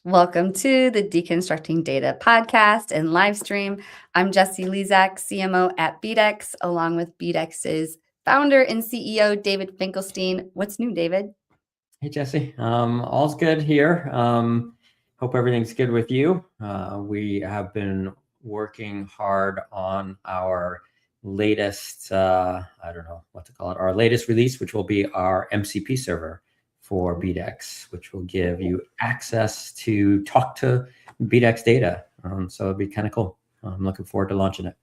Welcome to the Deconstructing Data podcast and live stream. I'm Jessie Lezak, CMO at BDEX, along with BDEX's founder and CEO, David Finkelstein. What's new, David? Hey, Jesse. All's good here. Hope everything's good with you. We have been working hard on our latest, I don't know what to call it, our latest release, which will be our MCP server for BDEX, which will give you access to talk to BDEX data. So it'd be kind of cool. I'm looking forward to launching it.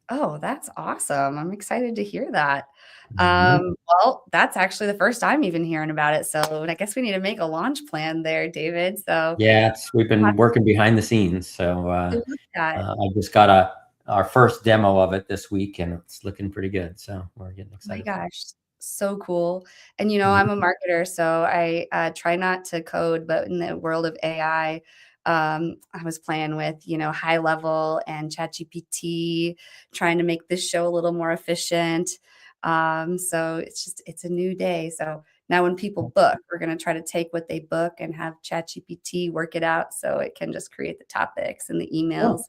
Oh, that's awesome. I'm excited to hear that. Mhm. Well, that's actually the first I'm even hearing about it. So I guess we need to make a launch plan there, David. So Yeah, we've been working behind the scenes. So I love that. I just got our first demo of it this week, and it's looking pretty good. So we're getting Oh my excited for it. gosh, so cool. And I'm a Mhm. marketer, so I try not to code, but in the world of AI, I was playing with, high level and ChatGPT, trying to make this show a little more efficient. So it's a new day. So now when people book, we're going to try to take what they book and have ChatGPT work it out so it can just create the topics and the emails Oh,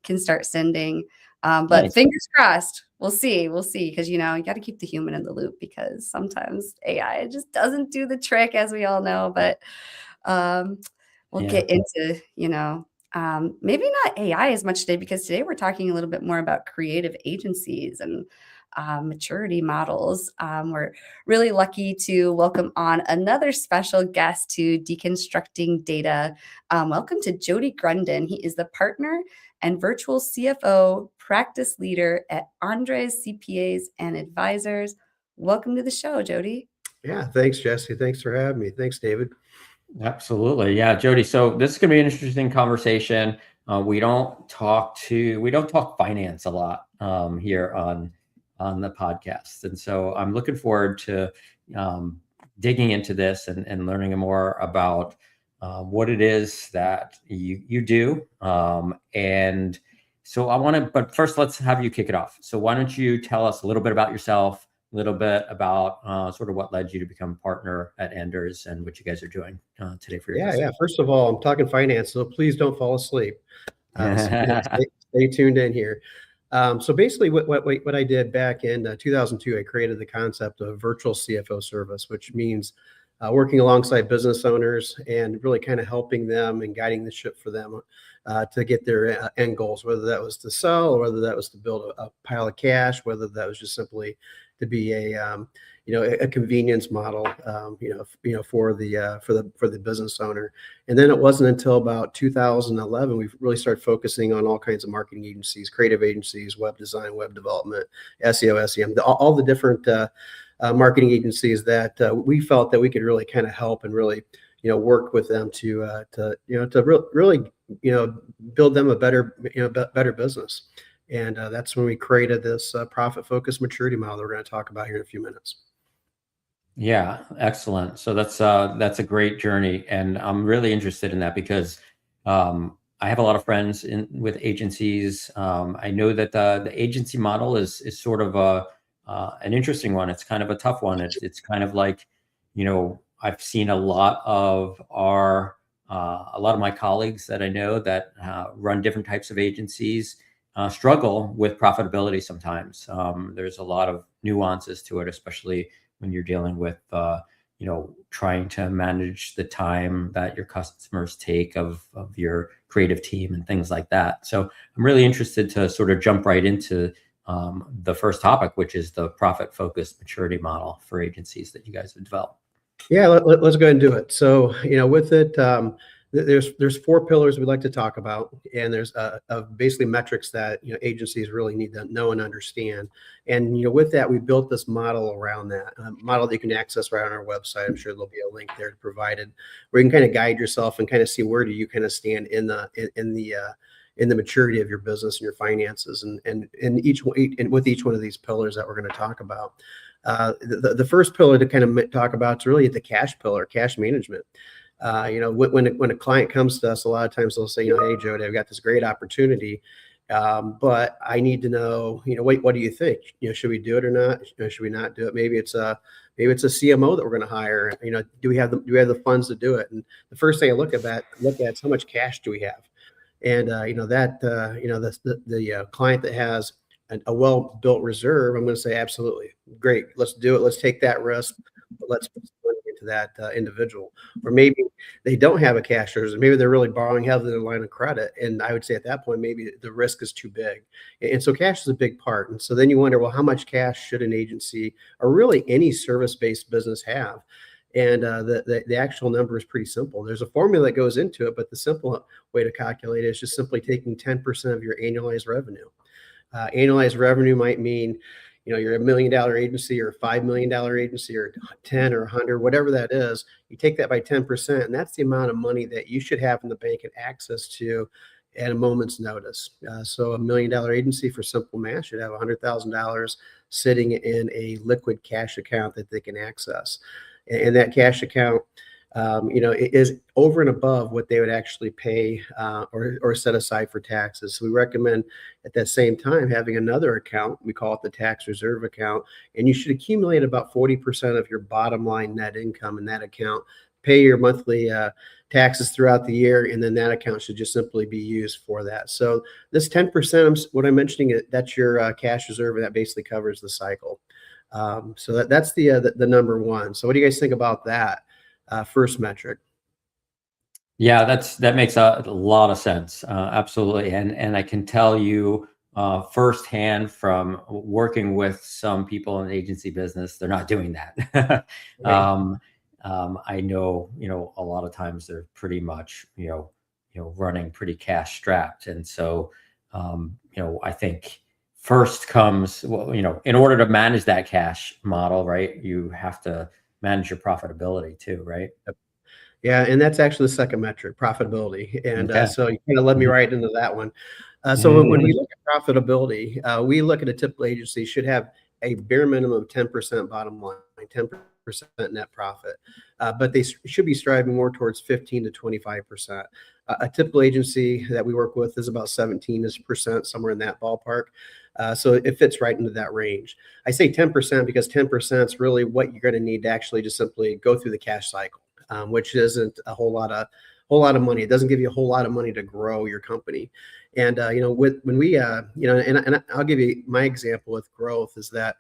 can start sending. But nice. fingers crossed, we'll see, because you got to keep the human in the loop because sometimes AI just doesn't do the trick, as we all know. But um, we'll Yeah. get into maybe not AI as much today because today we're talking a little bit more about creative agencies and maturity models. We're really lucky to welcome on another special guest to Deconstructing Data. Welcome to Jody Grunden. He is the partner and Virtual CFO Practice Leader at Anders CPAs and Advisors. Welcome to the show, Jody. Yeah, thanks, Jesse. Thanks for having me. Thanks, David. Absolutely. Yeah, Jody. So this is going to be an interesting conversation. We don't talk finance a lot here on the podcast, and so I'm looking forward to digging into this and learning more about what it is that you do. And so but first, let's have you kick it off. So why don't you tell us a little bit about yourself, a little bit about sort of what led you to become a partner at Anders and what you guys are doing today for your Yeah. business. First of all, I'm talking finance, so please don't fall asleep. Stay tuned in here. So basically, what I did back in 2002, I created the concept of virtual CFO service, which means working alongside business owners and really kind of helping them and guiding the ship for them to get their end goals, whether that was to sell or whether that was to build a pile of cash, whether that was just simply to be a convenience model, for the business owner. And then it wasn't until about 2011 we really started focusing on all kinds of marketing agencies, creative agencies, web design, web development, SEO, SEM, all the different marketing agencies that we felt that we could really kind of help and really work with them to really build them a better business. And that's when we created this profit-focused maturity model that we're going to talk about here in a few minutes. Yeah, excellent. So that's a great journey, and I'm really interested in that because I have a lot of friends with agencies. I know that the agency model is sort of an interesting one. It's kind of a tough one. It's kind of like, I've seen a lot of my colleagues that I know that run different types of agencies struggle with profitability sometimes. There's a lot of nuances to it, especially when you're dealing with, trying to manage the time that your customers take of your creative team and things like that. So I'm really interested to sort of jump right into the first topic, which is the profit-focused maturity model for agencies that you guys have developed. Yeah, let's go ahead and do it. So, with it, there's four pillars we'd like to talk about, and there's basically metrics that agencies really need to know and understand. And with that, we built this model around that model that you can access right on our website. I'm sure there'll be a link there provided where you can kind of guide yourself and kind of see where do you kind of stand in the maturity of your business and your finances, and with each one of these pillars that we're going to talk about. The first pillar to kind of talk about is really the cash pillar, cash management. When a client comes to us, a lot of times they'll say, hey, Jody, I've got this great opportunity, but I need to know, what do you think? Should we do it or not? Should we not do it? Maybe it's Maybe it's a CMO that we're going to hire. Do we have the funds to do it? And the first thing I look at is how much cash do we have? And the client that has a well-built reserve, I'm going to say absolutely great. Let's do it. Let's take that risk. But let's put some money into that individual. Or maybe they don't have a cash reserve. Maybe they're really borrowing heavily their line of credit. And I would say at that point, maybe the risk is too big. And so cash is a big part. And so then you wonder, well, how much cash should an agency or really any service-based business have? And the actual number is pretty simple. There's a formula that goes into it, but the simple way to calculate it is just simply taking 10% of your annualized revenue. Annualized revenue might mean, you're $1 million agency or a $5 million agency or 10 or 100, whatever that is. You take that by 10%, and that's the amount of money that you should have in the bank and access to at a moment's notice. So a $1 million agency, for simple math, should have $100,000 sitting in a liquid cash account that they can access. And that cash account, it is over and above what they would actually pay or set aside for taxes. So we recommend at that same time having another account. We call it the tax reserve account, and you should accumulate about 40% of your bottom line net income in that account. Pay your monthly taxes throughout the year, and then that account should just simply be used for that. So this 10%, what I'm mentioning, that's your cash reserve, and that basically covers the cycle. So that's the number one. So what do you guys think about that first metric? Yeah, that makes a lot of sense. Absolutely. And I can tell you firsthand from working with some people in the agency business, they're not doing that. Right. I know, a lot of times they're pretty much, running pretty cash strapped. And so, I think first comes, in order to manage that cash model, right, you have to manage your profitability too, right? Yeah, and that's actually the second metric, profitability. And Okay. so you kind of led me right into that one. So when we look at profitability, we look at a typical agency should have a bare minimum of 10% bottom line, 10% net profit, but they should be striving more towards 15 to 25%. A typical agency that we work with is about 17%, somewhere in that ballpark. So it fits right into that range. I say 10% because 10% is really what you're going to need to actually just simply go through the cash cycle, which isn't a whole lot of money. It doesn't give you a whole lot of money to grow your company. And when we and I'll give you my example with growth is that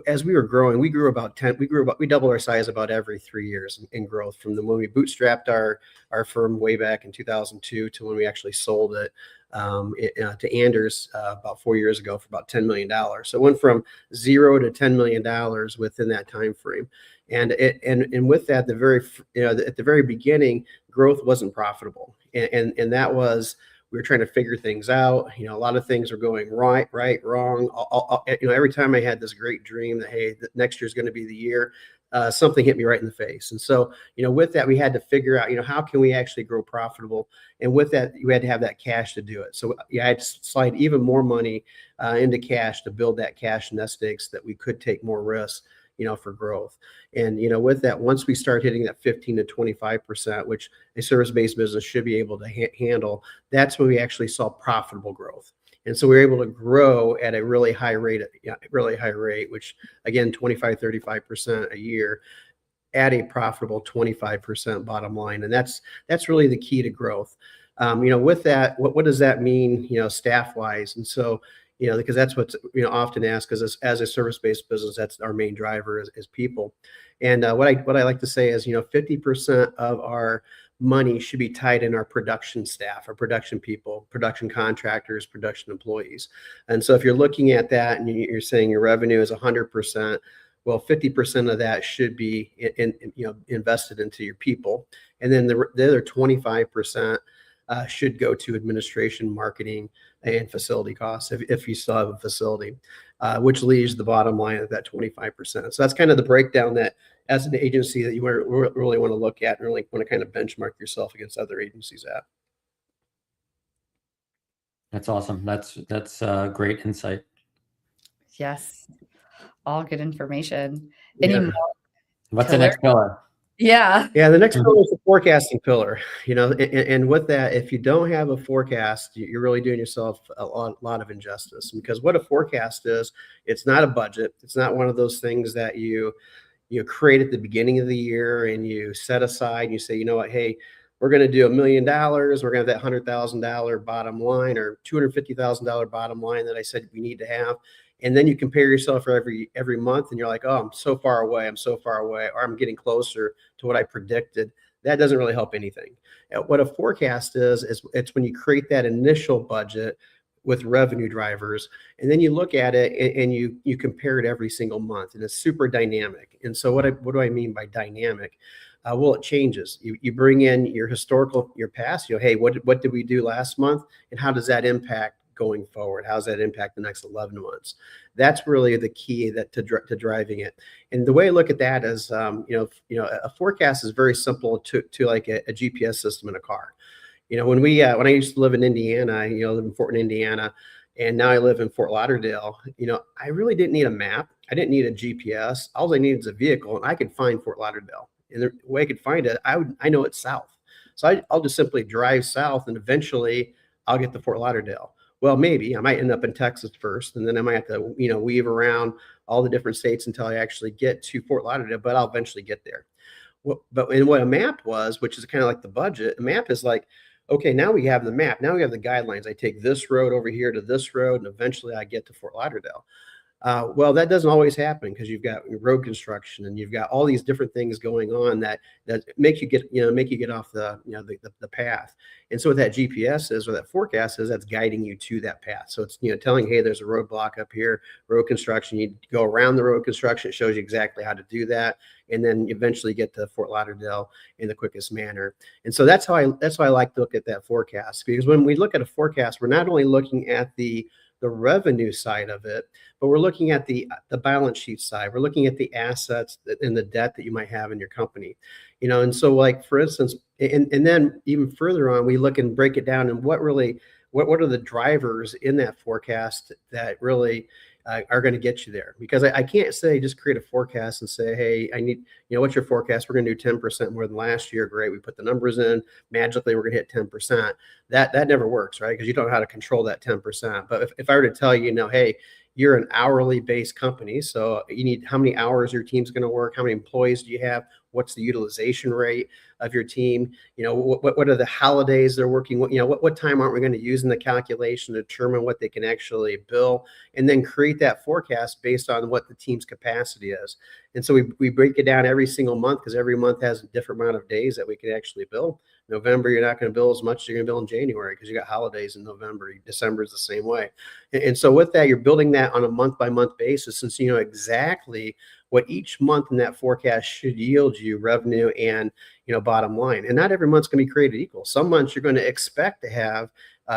as we were growing, we doubled our size about every 3 years in growth, from when we bootstrapped our firm way back in 2002 to when we actually sold it to Anders about 4 years ago for about $10 million. So it went from 0 to $10 million within that time frame. And with that, at the very beginning, growth wasn't profitable, and that was, we were trying to figure things out. A lot of things were going right, wrong. Every time I had this great dream that, hey, next year's going to be the year, something hit me right in the face. And so, with that, we had to figure out, how can we actually grow profitable? And with that, you had to have that cash to do it. So I had to slide even more money into cash to build that cash nest egg so that we could take more risks, for growth. And, with that, once we start hitting that 15 to 25%, which a service-based business should be able to handle, that's when we actually saw profitable growth. And so we were able to grow at a really high rate, which again, 25, 35% a year at a profitable 25% bottom line. And that's really the key to growth. With that, what does that mean, staff wise? And so, because that's what's often asked, because as a service-based business, that's our main driver is people. And what I like to say is 50% of our money should be tied in our production staff, our production people, production contractors, production employees. And so if you're looking at that and you're saying your revenue is 100%, well, 50% of that should be invested into your people, and then the other 25% should go to administration, marketing, and facility costs if you still have a facility, which leaves the bottom line at that 25%. So that's kind of the breakdown that, as an agency, that you really want to look at and really want to kind of benchmark yourself against other agencies at. That's awesome. That's great insight. Yes, all good information. Yeah. Any more? What's the next pillar? Yeah. Yeah, the next pillar is the forecasting pillar. And with that, if you don't have a forecast, you're really doing yourself a lot of injustice, because what a forecast is, it's not a budget. It's not one of those things that you you create at the beginning of the year, and you set aside, and you say, you know what, hey, we're going to do $1 million. We're going to have that $100,000 bottom line or $250,000 bottom line that I said we need to have. And then you compare yourself for every month, and you're like, oh, I'm so far away. I'm so far away, or I'm getting closer to what I predicted. That doesn't really help anything. What a forecast is it's when you create that initial budget with revenue drivers, and then you look at it and you compare it every single month, and it's super dynamic. And so what do I mean by dynamic? Well, it changes. You bring in your historical, your past. Hey, what did we do last month, and how does that impact going forward? How does that impact the next 11 months? That's really the key to driving it. And the way I look at that is, a forecast is very simple to like a GPS system in a car. When I used to live in Indiana, I live in Fort Indiana, and now I live in Fort Lauderdale. I really didn't need a map. I didn't need a GPS. All I needed is a vehicle, and I could find Fort Lauderdale. And the way I could find it, I know it's south. So I'll just simply drive south, and eventually I'll get to Fort Lauderdale. Well, maybe I might end up in Texas first, and then I might have to, weave around all the different states until I actually get to Fort Lauderdale, but I'll eventually get there. But what a map was, which is kind of like the budget, a map is like, okay, now we have the map. Now we have the guidelines. I take this road over here to this road, and eventually I get to Fort Lauderdale. Well, that doesn't always happen because you've got road construction, and you've got all these different things going on that make you get off the path. And so what that GPS is, or that forecast is, that's guiding you to that path. So it's telling, hey, there's a roadblock up here, road construction. You go around the road construction. It shows you exactly how to do that, and then eventually get to Fort Lauderdale in the quickest manner. And so that's how I like to look at that forecast, because when we look at a forecast, we're not only looking at the revenue side of it, but we're looking at the balance sheet side. We're looking at the assets and the debt that you might have in your company, and so, like, for instance, and then even further on, we look and break it down, and what are the drivers in that forecast that really are going to get you there. Because I can't say just create a forecast and say, hey, I need, what's your forecast? We're going to do 10% more than last year. Great. We put the numbers in. Magically, we're going to hit 10%. That never works, right? Because you don't know how to control that 10%. But if I were to tell you, hey, you're an hourly based company, so you need how many hours your team's going to work, how many employees do you have, what's the utilization rate of your team, what are the holidays they're working, what time aren't we going to use in the calculation to determine what they can actually bill, and then create that forecast based on what the team's capacity is. And so we break it down every single month, because every month has a different amount of days that we can actually bill. November, you're not going to bill as much as you're going to bill in January because you got holidays in November. December is the same way. And so with that, you're building that on a month-by-month basis. And so you know exactly what each month in that forecast should yield you revenue and bottom line. And not every month's going to be created equal. Some months you're going to expect to have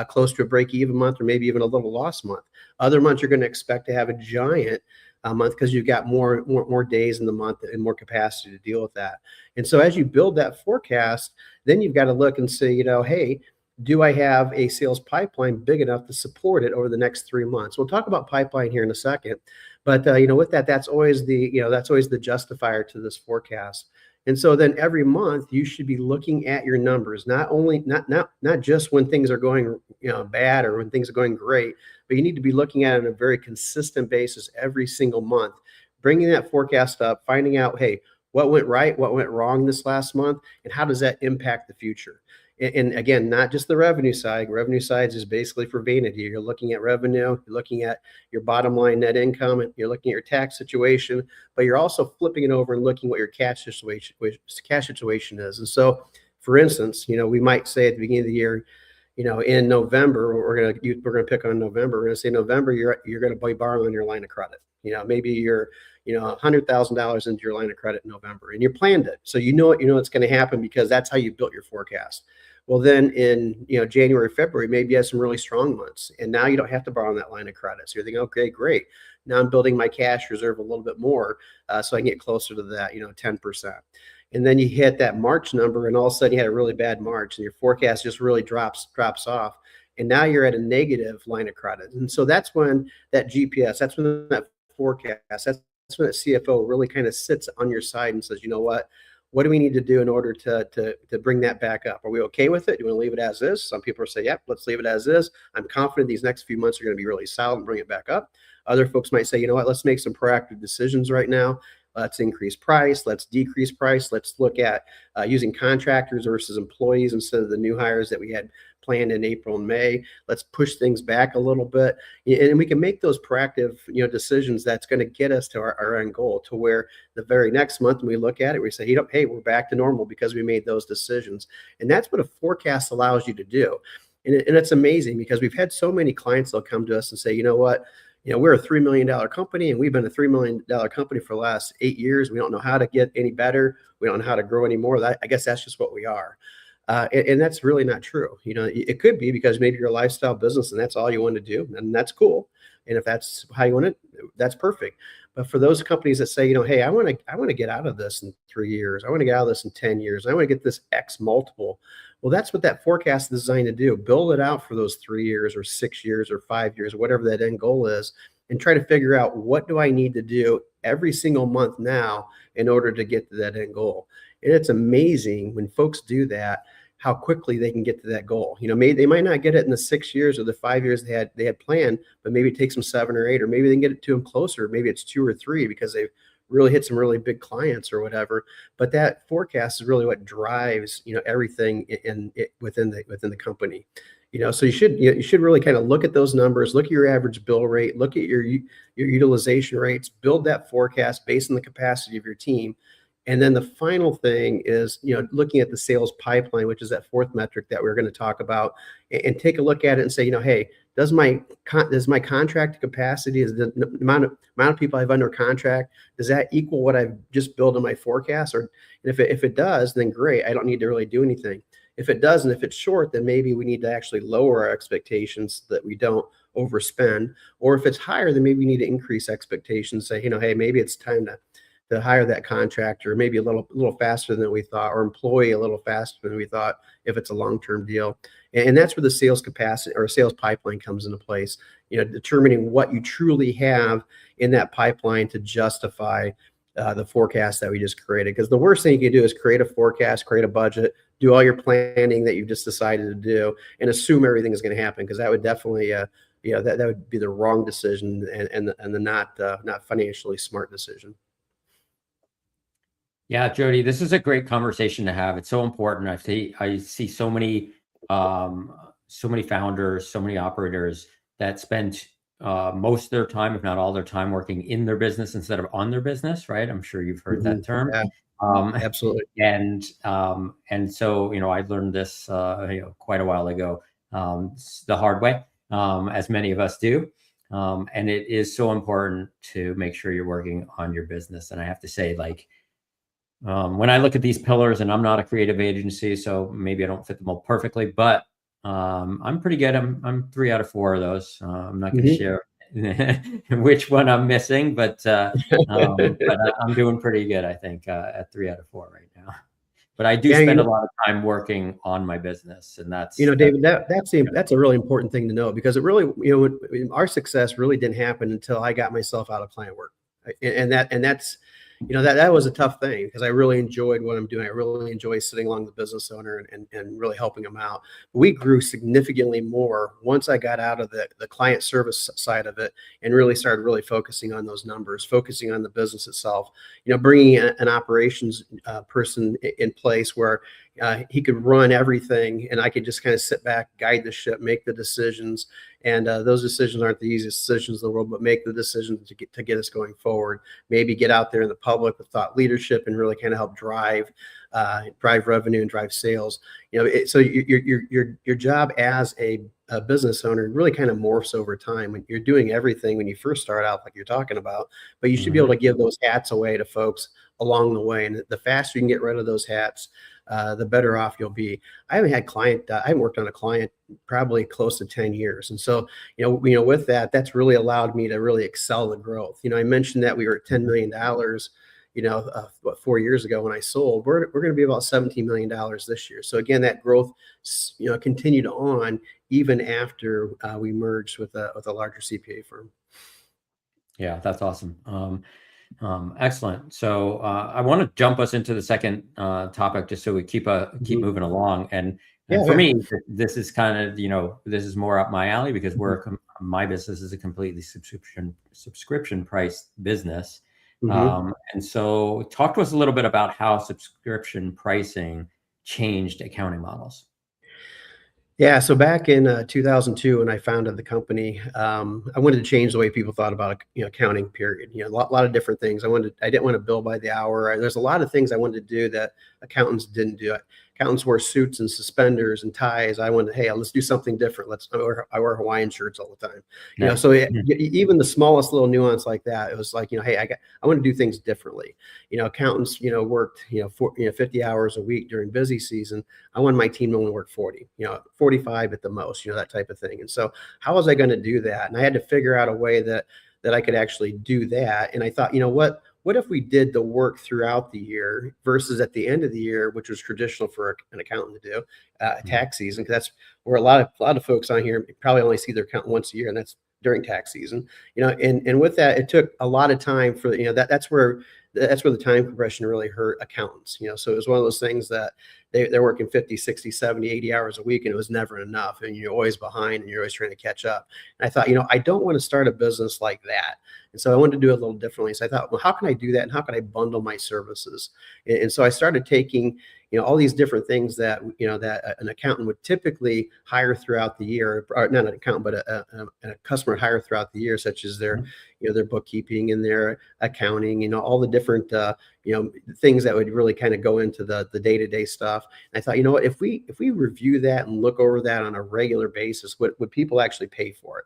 close to a break-even month, or maybe even a little loss month. Other months you're going to expect to have a giant month because you've got more days in the month and more capacity to deal with that. And so as you build that forecast, then you've got to look and say, hey, do I have a sales pipeline big enough to support it over the next 3 months? We'll talk about pipeline here in a second, but with that, that's always the justifier to this forecast. And so then every month you should be looking at your numbers, not just when things are going bad or when things are going great, but you need to be looking at it on a very consistent basis every single month, bringing that forecast up, finding out, hey, what went right, what went wrong this last month, and how does that impact the future? And again, not just the revenue side. Revenue side is basically for vanity. You're looking at revenue, you're looking at your bottom line net income, and you're looking at your tax situation, but you're also flipping it over and looking what your cash situation is. And so, for instance, we might say at the beginning of the year, in November, we're gonna pick on November. We're gonna say November, you're gonna be borrowing your line of credit. Maybe you're $100,000 into your line of credit in November, and you planned it, so it's going to happen because that's how you built your forecast. Well, then in January, February, maybe you have some really strong months, and now you don't have to borrow on that line of credit. So you're thinking, okay, great. Now I'm building my cash reserve a little bit more, so I can get closer to that 10%. And then you hit that March number, and all of a sudden you had a really bad March, and your forecast just really drops off. And now you're at a negative line of credit. And so that's when that GPS, that's when that forecast, that's when that CFO really kind of sits on your side and says, what do we need to do in order to bring that back up? Are we okay with it? Do you want to leave it as is? Some people say, yep, let's leave it as is. I'm confident these next few months are going to be really solid and bring it back up. Other folks might say, let's make some proactive decisions right now. Let's increase price. Let's decrease price. Let's look at using contractors versus employees instead of the new hires that we had planned in April and May. Let's push things back a little bit. And we can make those proactive, decisions that's going to get us to our end goal, to where the very next month when we look at it, we say, hey, we're back to normal because we made those decisions. And that's what a forecast allows you to do. And it's amazing because we've had so many clients that'll come to us and say, you know what, we're a $3 million company and we've been a $3 million company for the last 8 years. We don't know how to get any better. We don't know how to grow anymore. I guess that's just what we are. And that's really not true. It could be because maybe you're a lifestyle business and that's all you want to do, and that's cool. And if that's how you want it, that's perfect. But for those companies that say, hey, I want to get out of this in 3 years, I want to get out of this in 10 years, I want to get this X multiple. Well, that's what that forecast is designed to do. Build it out for those 3 years or 6 years or 5 years, whatever that end goal is, and try to figure out what do I need to do every single month now in order to get to that end goal. And it's amazing when folks do that, how quickly they can get to that goal. They might not get it in the 6 years or the 5 years they had planned, but maybe it takes them 7 or 8, or maybe they can get it to them closer. Maybe it's 2 or 3 because they've really hit some really big clients or whatever. But that forecast is really what drives, everything within the company. So you should really kind of look at those numbers, look at your average bill rate, look at your utilization rates, build that forecast based on the capacity of your team. And then the final thing is, looking at the sales pipeline, which is that fourth metric that we're going to talk about, and take a look at it and say, hey, does my contract capacity, is the amount of people I have under contract, does that equal what I've just built in my forecast? And if it does, then great. I don't need to really do anything. If it doesn't, if it's short, then maybe we need to actually lower our expectations so that we don't overspend. Or if it's higher, then maybe we need to increase expectations. Say, hey, maybe it's time to hire that contractor maybe a little faster than we thought, or employee a little faster than we thought if it's a long-term deal. And that's where the sales capacity or sales pipeline comes into place, determining what you truly have in that pipeline to justify the forecast that we just created. Because the worst thing you can do is create a forecast, create a budget, do all your planning that you just decided to do, and assume everything is going to happen, because that would definitely that would be the wrong decision and the not financially smart decision. Yeah, Jody, this is a great conversation to have. It's so important. I see so many founders, so many operators that spend most of their time, if not all their time, working in their business instead of on their business, right? I'm sure you've heard that term. Yeah, absolutely. And so, I learned this quite a while ago, the hard way, as many of us do. And it is so important to make sure you're working on your business. And I have to say, when I look at these pillars, and I'm not a creative agency, so maybe I don't fit them all perfectly, but I'm pretty good. I'm 3 out of 4 of those. I'm not going to share which one I'm missing, but I'm doing pretty good, I think, at 3 out of 4 right now. But I do spend a lot of time working on my business, and that's David, that's a really important thing to know, because it really, our success really didn't happen until I got myself out of client work, and that's. That was a tough thing, because I really enjoyed what I'm doing. I really enjoy sitting along the business owner and really helping them out. We grew significantly more once I got out of the client service side of it and really started focusing on those numbers, focusing on the business itself, bringing an operations person in place where he could run everything, and I could just kind of sit back, guide the ship, make the decisions. And those decisions aren't the easiest decisions in the world, but make the decisions to get us going forward. Maybe get out there in the public with thought leadership and really kind of help drive revenue and drive sales. So your job as a business owner really kind of morphs over time. When you're doing everything when you first start out, like you're talking about, but you should be able to give those hats away to folks along the way. And the faster you can get rid of those hats, the better off you'll be. I haven't worked on a client probably close to 10 years. And so, with that's really allowed me to really excel the growth. I mentioned that we were at $10 million, 4 years ago when I sold. We're going to be about $17 million this year. So again, that growth, continued on even after we merged with a larger CPA firm. Yeah, that's awesome. Excellent. So I want to jump us into the second topic, just so we keep moving along. And for me, this is kind of, this is more up my alley, because my business is a completely subscription priced business. And so talk to us a little bit about how subscription pricing changed accounting models. Yeah, so back in 2002, when I founded the company, I wanted to change the way people thought about accounting. Period. A lot of different things. I didn't want to bill by the hour. There's a lot of things I wanted to do that accountants didn't do. Accountants wear suits and suspenders and ties. I wanted, hey, let's do something different. I wear Hawaiian shirts all the time. Yeah. So even the smallest little nuance like that, it was like, hey, I want to do things differently. Accountants, worked 50 hours a week during busy season. I wanted my team to only work 40, 45 at the most, that type of thing. And so how was I going to do that? And I had to figure out a way that I could actually do that. And I thought, what if we did the work throughout the year versus at the end of the year, which was traditional for an accountant to do, tax season, because that's where a lot of folks on here probably only see their accountant once a year, and that's during tax season. And with that, it took a lot of time for that's where the time compression really hurt accountants. So it was one of those things that they're working 50, 60, 70, 80 hours a week, and it was never enough, and you're always behind and you're always trying to catch up. And I thought, I don't want to start a business like that. And so I wanted to do it a little differently. So I thought, well, how can I do that? And how can I bundle my services? And so I started taking, all these different things that, that an accountant would typically hire throughout the year, or not an accountant, but a customer would hire throughout the year, such as their, their bookkeeping and their accounting, all the different, things that would really kind of go into the day-to-day stuff. And I thought, what, if we review that and look over that on a regular basis, would people actually pay for it?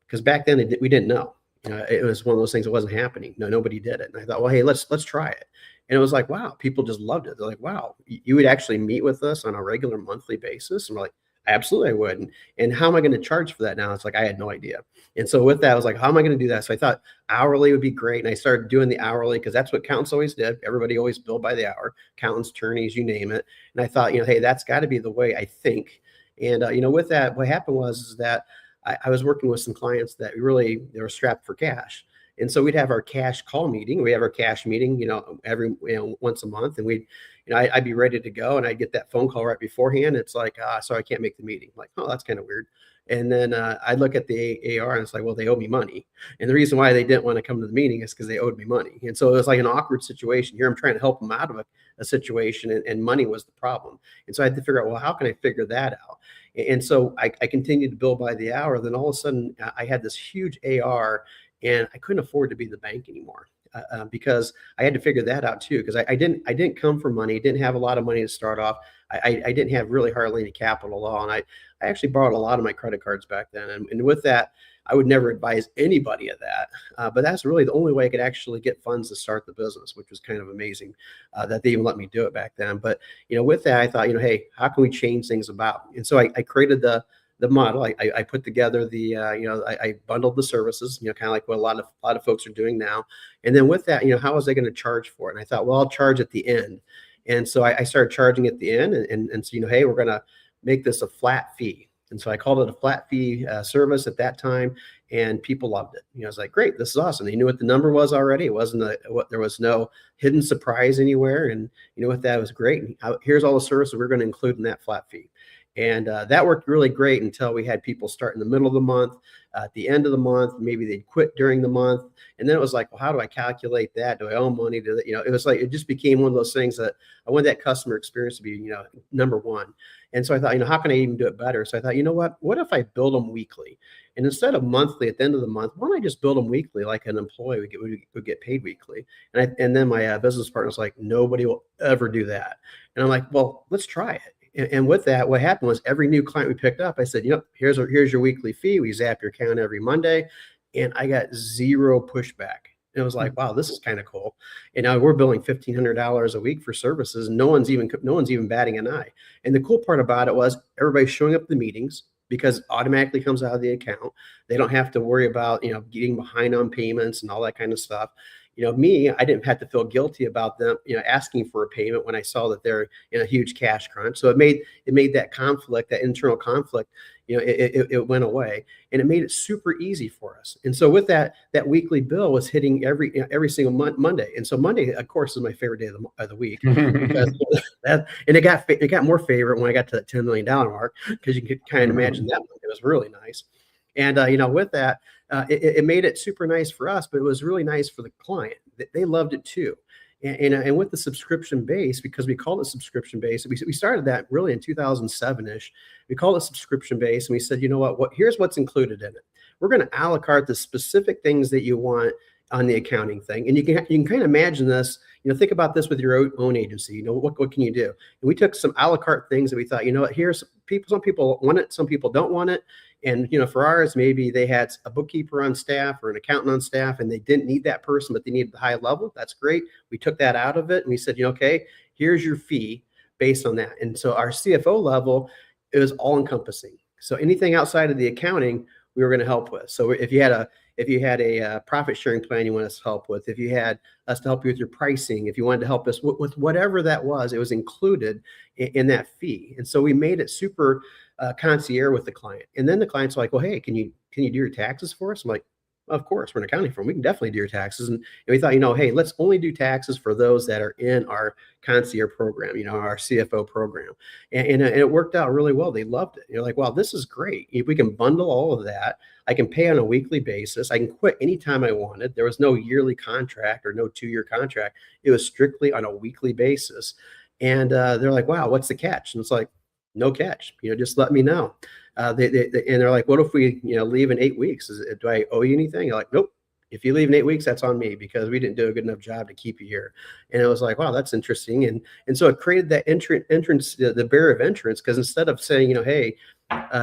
Because back then we didn't know. It was one of those things that wasn't happening. Nobody did it. And I thought, well, hey, let's try it. And it was like, wow, people just loved it. They're like, wow, you would actually meet with us on a regular monthly basis? And we're like, absolutely, I would. And how am I going to charge for that now? It's like, I had no idea. And so with that, I was like, how am I going to do that? So I thought hourly would be great. And I started doing the hourly because that's what accountants always did. Everybody always billed by the hour, accountants, attorneys, you name it. And I thought, hey, that's got to be the way, I think. And, with that, what happened was that I was working with some clients that they were strapped for cash. And so we'd have our cash call meeting. We have our cash meeting, every, once a month. And I'd be ready to go. And I'd get that phone call right beforehand. It's like, sorry, I can't make the meeting. I'm like, oh, that's kind of weird. And then I'd look at the AR and it's like, well, they owe me money. And the reason why they didn't want to come to the meeting is because they owed me money. And so it was like an awkward situation. Here I'm trying to help them out of a situation, and money was the problem. And so I had to figure out, well, how can I figure that out? And so I continued to bill by the hour. Then all of a sudden I had this huge AR, and I couldn't afford to be the bank anymore. Because I had to figure that out too, because I didn't come from money, didn't have a lot of money to start off. I didn't have really hardly any capital at all. And I actually borrowed a lot of my credit cards back then. And with that, I would never advise anybody of that. But that's really the only way I could actually get funds to start the business, which was kind of amazing that they even let me do it back then. But, with that, I thought, hey, how can we change things about? And so I created the model. I put together I bundled the services, kind of like what a lot of folks are doing now. And then with that, how was I going to charge for it? And I thought, well, I'll charge at the end. And so I started charging at the end, and so, hey, we're going to make this a flat fee. And so I called it a flat fee service at that time, and people loved it. I was like, great, this is awesome. They knew what the number was already. It wasn't there was no hidden surprise anywhere. And what that was great. And here's all the services we're going to include in that flat fee. And that worked really great until we had people start in the middle of the month, at the end of the month, maybe they'd quit during the month. And then it was like, well, how do I calculate that? Do I owe money? It was like, it just became one of those things that I want that customer experience to be, number one. And so I thought, how can I even do it better? So I thought, what if I build them weekly? And instead of monthly at the end of the month, why don't I just build them weekly like an employee would get paid weekly? And then my business partner was like, nobody will ever do that. And I'm like, well, let's try it. And with that, what happened was every new client we picked up, I said, here's your weekly fee. We zap your account every Monday. And I got zero pushback. And it was like, wow, this is kind of cool. And now we're billing $1,500 a week for services. And no one's even batting an eye. And the cool part about it was everybody's showing up at the meetings because it automatically comes out of the account. They don't have to worry about, getting behind on payments and all that kind of stuff. Me, I didn't have to feel guilty about them, asking for a payment when I saw that they're in a huge cash crunch. So it made that conflict, that internal conflict, it went away, and it made it super easy for us. And so with that weekly bill was hitting every single Monday. And so Monday, of course, is my favorite day of the week. Because and it got more favorite when I got to that $10 million mark, because you could kind of imagine that it was really nice. And with that, it made it super nice for us, but it was really nice for the client, they loved it too. And with the subscription base, because we called it subscription base, we started that really in 2007-ish. We called it subscription base, and we said, you know what, here's what's included in it. We're going to a la carte the specific things that you want on the accounting thing. And you can kind of imagine this, think about this with your own agency. What can you do? And we took some a la carte things that we thought, here's people, some people want it, some people don't want it. And, for ours, maybe they had a bookkeeper on staff or an accountant on staff, and they didn't need that person, but they needed the high level. That's great. We took that out of it, and we said, okay, here's your fee based on that. And so our CFO level, it was all encompassing. So anything outside of the accounting, we were going to help with. So if you had a profit sharing plan you want us to help with, if you had us to help you with your pricing, if you wanted to help us with whatever that was, it was included in that fee. And so we made it super concierge with the client. And then the client's like, well, hey, can you do your taxes for us? I'm like, of course, we're an accounting firm. We can definitely do your taxes. And we thought, hey, let's only do taxes for those that are in our concierge program, our CFO program. And it worked out really well. They loved it. You're like, wow, this is great. If we can bundle all of that, I can pay on a weekly basis. I can quit anytime I wanted. There was no yearly contract or no 2-year contract. It was strictly on a weekly basis. And they're like, wow, what's the catch? And it's like, no catch, just let me know. And they're like, what if we, leave in 8 weeks? Do I owe you anything? You're like, nope. If you leave in 8 weeks, that's on me because we didn't do a good enough job to keep you here. And it was like, wow, that's interesting. And so it created that entrance, the barrier of entrance, because instead of saying, hey,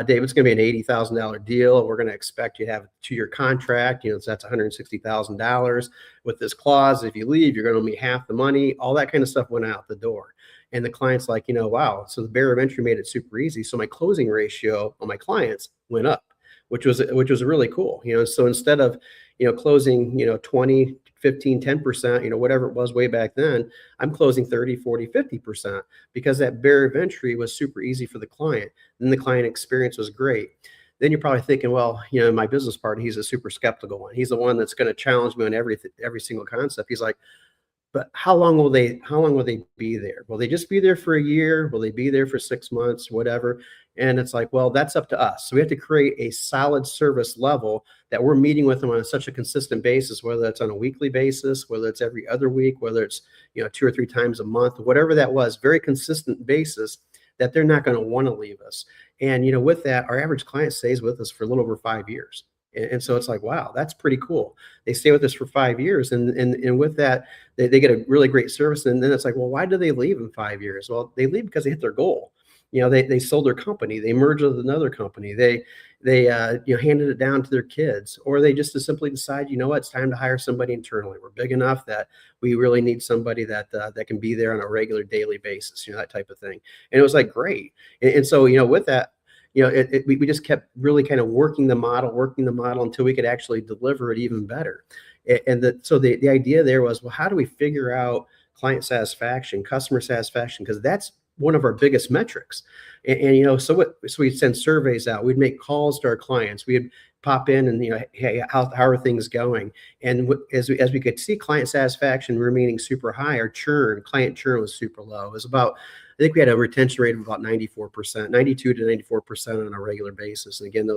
Dave, it's going to be an $80,000 deal. We're going to expect you to have a 2-year contract. So that's $160,000 with this clause. If you leave, you're going to owe me half the money. All that kind of stuff went out the door. And the client's like, wow, so the barrier of entry made it super easy. So my closing ratio on my clients went up, which was really cool. So instead of, closing, 20, 15, 10%, whatever it was way back then, I'm closing 30, 40, 50% because that barrier of entry was super easy for the client. And the client experience was great. Then you're probably thinking, well, my business partner, he's a super skeptical one. He's the one that's going to challenge me on every single concept. He's like, but how long will they be there? Will they just be there for a year? Will they be there for 6 months, whatever? And it's like, well, that's up to us. So we have to create a solid service level that we're meeting with them on such a consistent basis, whether it's on a weekly basis, whether it's every other week, whether it's, 2 or 3 times a month, whatever that was, very consistent basis that they're not going to want to leave us. And, with that, our average client stays with us for a little over 5 years. And so it's like, wow, that's pretty cool. They stay with us for 5 years. And with that, they get a really great service. And then it's like, well, why do they leave in 5 years? Well, they leave because they hit their goal. They sold their company. They merged with another company. They handed it down to their kids, or they just simply decide, it's time to hire somebody internally. We're big enough that we really need somebody that can be there on a regular daily basis, that type of thing. And it was like, great. And so, with that, we just kept really kind of working the model until we could actually deliver it even better. So the idea there was, well, how do we figure out client satisfaction, customer satisfaction? Because that's one of our biggest metrics. So we'd send surveys out. We'd make calls to our clients. We'd pop in and, hey, how are things going? And as we could see client satisfaction remaining super high, our client churn was super low. It was about, I think we had a retention rate of about 94%, 92 to 94% on a regular basis. And again,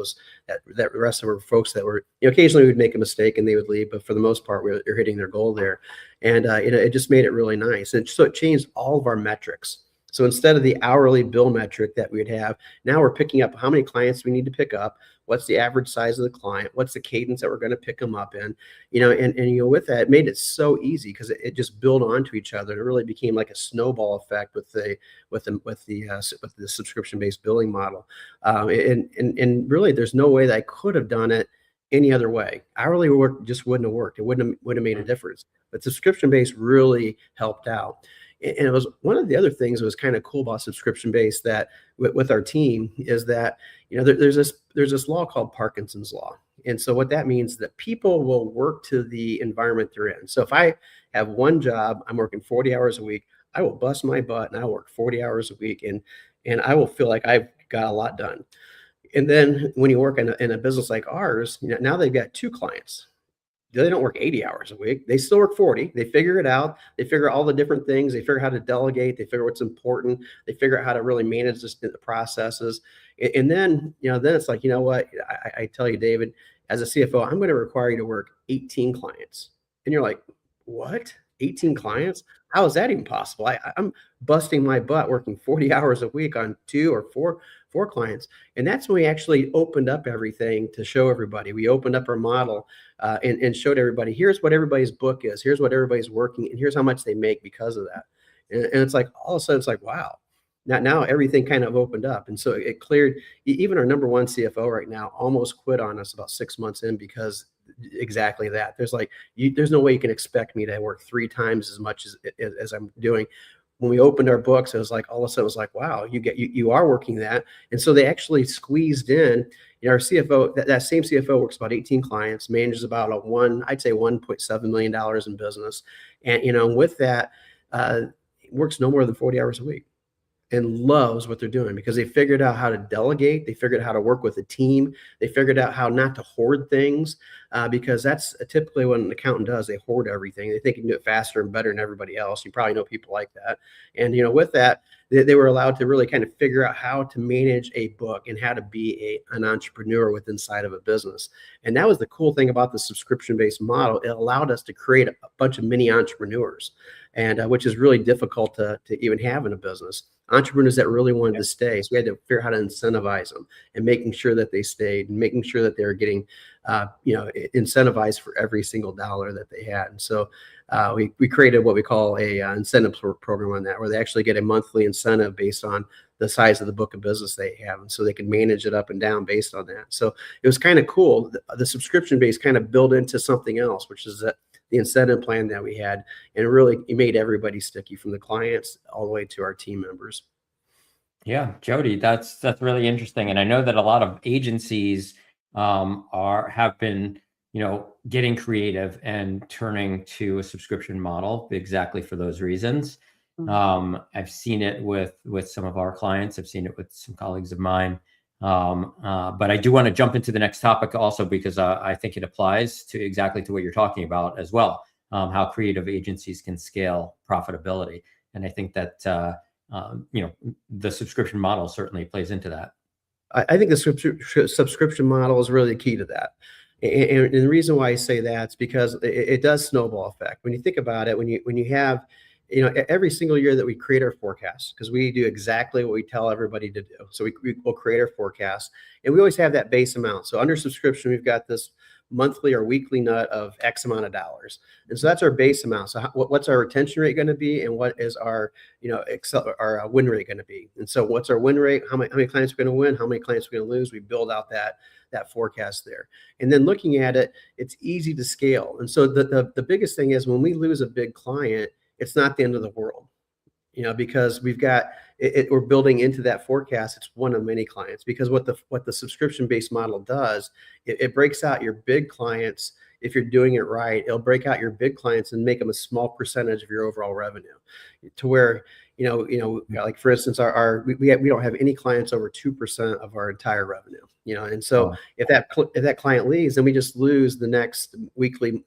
that rest of our folks that were, occasionally we'd make a mistake and they would leave, but for the most part, they're hitting their goal there. And, it just made it really nice. And so it changed all of our metrics. So instead of the hourly bill metric that we'd have, now we're picking up how many clients we need to pick up, what's the average size of the client, what's the cadence that we're going to pick them up in, and with that, it made it so easy because it just built onto each other. And it really became like a snowball effect with the subscription-based billing model. And really, there's no way that I could have done it any other way. Hourly work just wouldn't have worked. It wouldn't have made a difference. But subscription-based really helped out. And it was one of the other things that was kind of cool about subscription-based that with our team is that, there's this law called Parkinson's law. And so what that means is that people will work to the environment they're in. So if I have one job, I'm working 40 hours a week, I will bust my butt and I'll work 40 hours a week and I will feel like I've got a lot done. And then when you work in a business like ours, now they've got 2 clients. They don't work 80 hours a week. They still work 40. They figure it out. They figure out all the different things. They figure out how to delegate. They figure what's important. They figure out how to really manage the processes. And then, then it's like, what? I tell you, David, as a CFO, I'm going to require you to work 18 clients. And you're like, what? 18 clients? How is that even possible? I'm busting my butt working 40 hours a week on 2 or 4 clients. And that's when we actually opened up everything to show everybody. We opened up our model and showed everybody, here's what everybody's book is. Here's what everybody's working. And here's how much they make because of that. And it's like, all of a sudden, it's like, wow. Now everything kind of opened up. And so it cleared. Even our number one CFO right now almost quit on us about 6 months in because exactly that. There's no way you can expect me to work 3 times as much as I'm doing. When we opened our books, it was like, all of a sudden it was like, wow, you are working that. And so they actually squeezed in, our CFO, that same CFO works about 18 clients, manages about I'd say $1.7 million in business. And with that, works no more than 40 hours a week and loves what they're doing because they figured out how to delegate. They figured out how to work with a team. They figured out how not to hoard things because that's typically what an accountant does. They hoard everything. They think you can do it faster and better than everybody else. You probably know people like that. And, with that, they were allowed to really kind of figure out how to manage a book and how to be an entrepreneur with inside of a business. And that was the cool thing about the subscription-based model. It allowed us to create a bunch of mini entrepreneurs, and which is really difficult to even have in a business. Entrepreneurs that really wanted to stay. So we had to figure out how to incentivize them and making sure that they stayed and making sure that they were getting, incentivized for every single dollar that they had. And so we created what we call a incentive program on that, where they actually get a monthly incentive based on the size of the book of business they have. And so they can manage it up and down based on that. So it was kind of cool. The subscription base kind of built into something else, which is that the incentive plan that we had, and really it made everybody sticky, from the clients all the way to our team members. Yeah, Jody, that's really interesting. And I know that a lot of agencies have been, getting creative and turning to a subscription model exactly for those reasons. I've seen it with some of our clients. I've seen it with some colleagues of mine. But I do want to jump into the next topic also, because I think it applies to exactly to what you're talking about as well, how creative agencies can scale profitability. And I think that, the subscription model certainly plays into that. I think the subscription model is really the key to that. And the reason why I say that is because it does snowball effect. When you think about it, when you have, every single year that we create our forecast, because we do exactly what we tell everybody to do. So we'll create our forecast, and we always have that base amount. So under subscription, we've got this monthly or weekly nut of X amount of dollars. And so that's our base amount. So what's our retention rate going to be? And what is our, our win rate going to be? And so what's our win rate? How many clients are going to win? How many clients are going to lose? We build out that forecast there. And then looking at it, it's easy to scale. And so the biggest thing is when we lose a big client, it's not the end of the world, because we've got it, we're building into that forecast. It's one of many clients, because what the subscription-based model does, it breaks out your big clients. If you're doing it right, it'll break out your big clients and make them a small percentage of your overall revenue, to where, like for instance, we don't have any clients over 2% of our entire revenue, and so if that client leaves, then we just lose the next weekly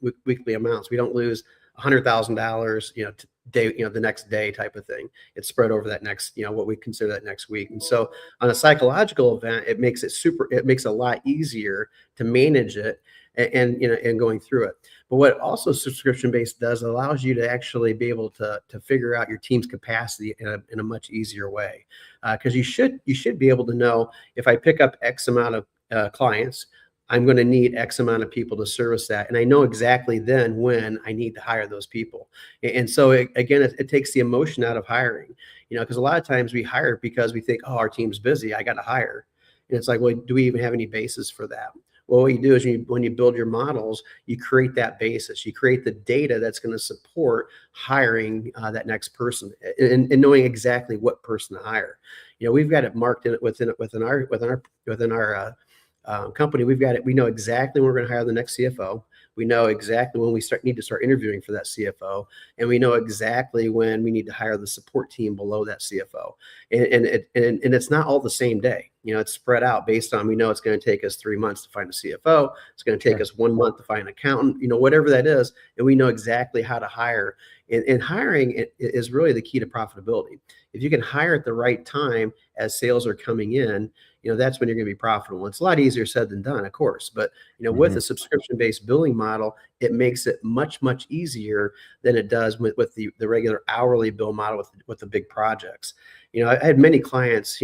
amounts. We don't lose $100,000, the next day type of thing. It's spread over that next, what we consider that next week. And so on a psychological event, it makes it a lot easier to manage it and going through it. But what also subscription-based does, allows you to actually be able to figure out your team's capacity in a much easier way. Because you should be able to know, if I pick up X amount of clients, I'm going to need X amount of people to service that. And I know exactly then when I need to hire those people. And so it takes the emotion out of hiring, because a lot of times we hire because we think, oh, our team's busy, I got to hire. And it's like, well, do we even have any basis for that? Well, what you do is when you build your models, you create that basis. You create the data that's going to support hiring that next person, and knowing exactly what person to hire. We've got it marked within our company. We've got it. We know exactly when we're going to hire the next CFO. We know exactly when we need to start interviewing for that CFO, and we know exactly when we need to hire the support team below that CFO. And it's not all the same day. It's spread out based on, we know it's going to take us 3 months to find a CFO. It's going to take us 1 month to find an accountant, whatever that is. And we know exactly how to hire. And hiring is really the key to profitability. If you can hire at the right time as sales are coming in, that's when you're going to be profitable. It's a lot easier said than done, of course. But, with a subscription-based billing model, it makes it much, much easier than it does with the regular hourly bill model with the big projects. I had many clients,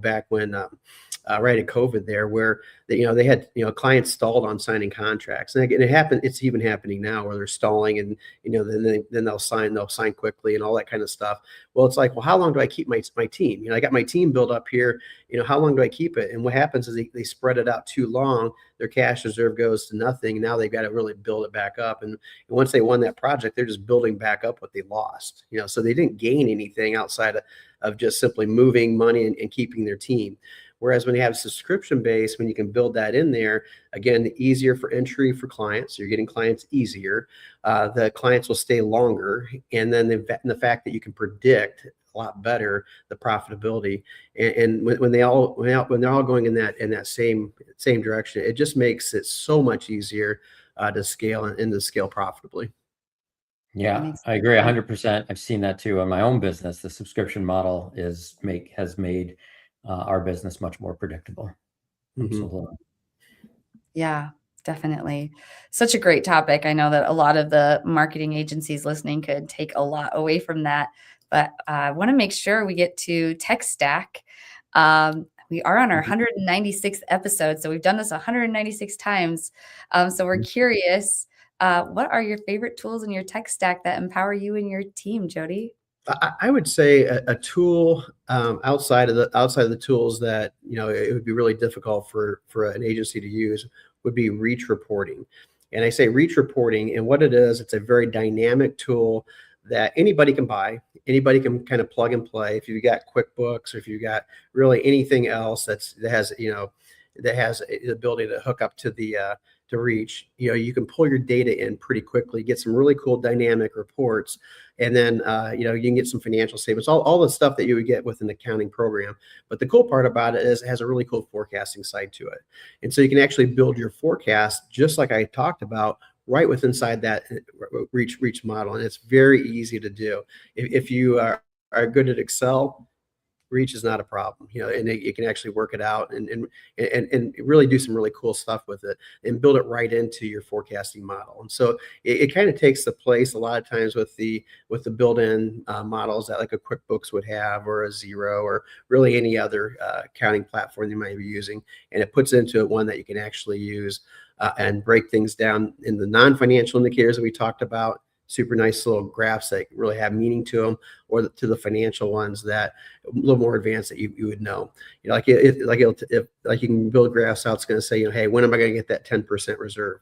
back when right at COVID there, where they had clients stalled on signing contracts, and it happened. It's even happening now where they're stalling, and then they'll sign quickly and all that kind of stuff. Well, it's like, well, how long do I keep my team? I got my team built up here. How long do I keep it? And what happens is they spread it out too long. Their cash reserve goes to nothing. Now they've got to really build it back up. And once they won that project, they're just building back up what they lost. So they didn't gain anything outside of just simply moving money and keeping their team. Whereas when you have subscription base, when you can build that in there, again, easier for entry for clients. You're getting clients easier. The clients will stay longer. And then the fact that you can predict a lot better the profitability. And when they're all going in that same direction, it just makes it so much easier to scale and to scale profitably. Yeah, I agree 100%. I've seen that too in my own business. The subscription model has made our business much more predictable. Absolutely. Yeah, definitely. Such a great topic. I know that a lot of the marketing agencies listening could take a lot away from that, but I want to make sure we get to tech stack. We are on our 196th episode, so we've done this 196 times. So we're curious, what are your favorite tools in your tech stack that empower you and your team, Jody? I would say a tool outside of the tools that it would be really difficult for an agency to use would be reach reporting. And I say reach reporting, and what it is, it's a very dynamic tool that anybody can buy. Anybody can kind of plug and play. If you've got QuickBooks, or if you've got really anything else that has the ability to hook up to the to reach, you can pull your data in pretty quickly, get some really cool dynamic reports, and then you can get some financial statements, all the stuff that you would get with an accounting program. But the cool part about it is it has a really cool forecasting side to it, and so you can actually build your forecast just like I talked about right within inside that reach model, and it's very easy to do. If you are good at Excel, reach is not a problem, and you can actually work it out and really do some really cool stuff with it and build it right into your forecasting model. And so it kind of takes the place a lot of times with the built-in models that like a QuickBooks would have, or a Xero, or really any other accounting platform you might be using, and it puts into it one that you can actually use and break things down in the non-financial indicators that we talked about. Super nice little graphs that really have meaning to them, or to the financial ones that a little more advanced that you would know. Like you can build graphs out. It's going to say, hey, when am I going to get that 10% reserve?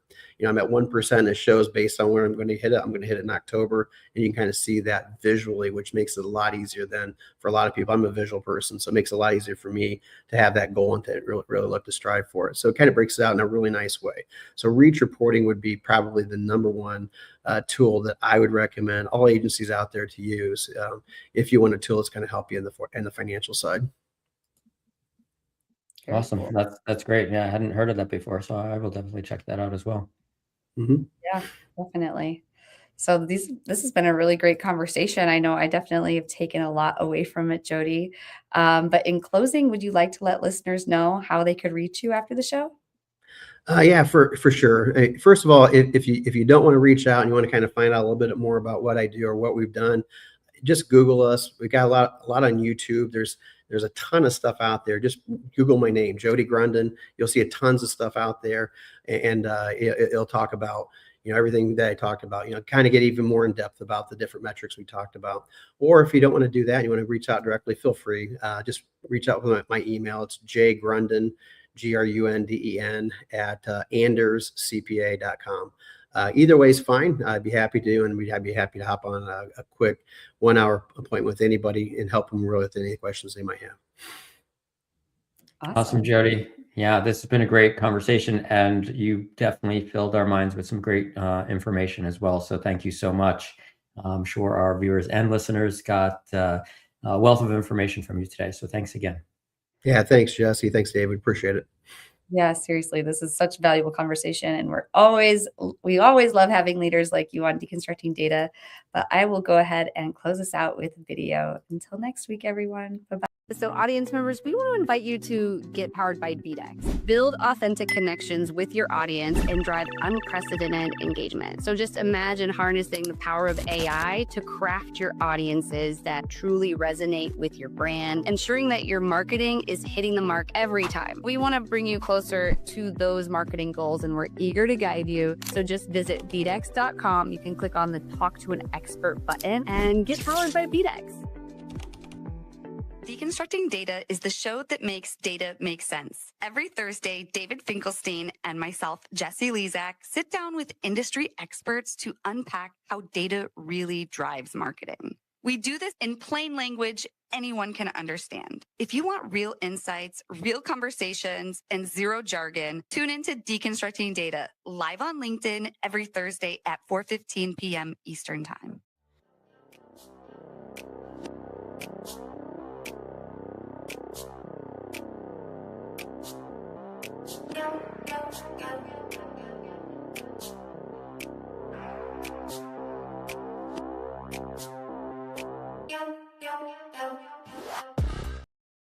I'm at 1%. It shows based on where I'm going to hit it. I'm going to hit it in October, and you can kind of see that visually, which makes it a lot easier than for a lot of people. I'm a visual person, so it makes it a lot easier for me to have that goal and to really look to strive for it. So it kind of breaks it out in a really nice way. So reach reporting would be probably the number one tool that I would recommend all agencies out there to use if you want a tool that's going to help you in the financial side. Very Awesome. cool. That's great. Yeah, I hadn't heard of that before, so I will definitely check that out as well. Yeah, definitely. So this has been a really great conversation. I know I definitely have taken a lot away from it, Jody. But in closing, would you like to let listeners know how they could reach you after the show? Yeah, for sure. First of all, if you don't want to reach out and you want to kind of find out a little bit more about what I do or what we've done, just Google us. We got a lot on YouTube. There's a ton of stuff out there. Just Google my name, Jody Grunden. You'll see tons of stuff out there, and it'll talk about everything that I talked about. Kind of get even more in depth about the different metrics we talked about. Or if you don't want to do that, you want to reach out directly, feel free. Just reach out with my email. It's jgrunden, Grunden at anderscpa.com. Either way is fine. I'd be happy to, and I'd be happy to hop on a quick 1 hour appointment with anybody and help them really with any questions they might have. Awesome, Jody. Yeah, this has been a great conversation, and you definitely filled our minds with some great information as well. So thank you so much. I'm sure our viewers and listeners got a wealth of information from you today. So thanks again. Yeah, thanks, Jesse. Thanks, David. Appreciate it. Yeah, seriously, this is such a valuable conversation, and we always love having leaders like you on Deconstructing Data. But I will go ahead and close us out with a video. Until next week, everyone. Bye-bye. So audience members, we want to invite you to get powered by BDEX. Build authentic connections with your audience and drive unprecedented engagement. So just imagine harnessing the power of AI to craft your audiences that truly resonate with your brand, ensuring that your marketing is hitting the mark every time. We want to bring you closer to those marketing goals, and we're eager to guide you. So just visit bdex.com. You can click on the Talk to an Expert button and get powered by BDEX. Deconstructing Data is the show that makes data make sense. Every Thursday, David Finkelstein and myself, Jessie Lezak, sit down with industry experts to unpack how data really drives marketing. We do this in plain language anyone can understand. If you want real insights, real conversations, and zero jargon, tune into Deconstructing Data live on LinkedIn every Thursday at 4:15 p.m. Eastern Time. Go, go, go.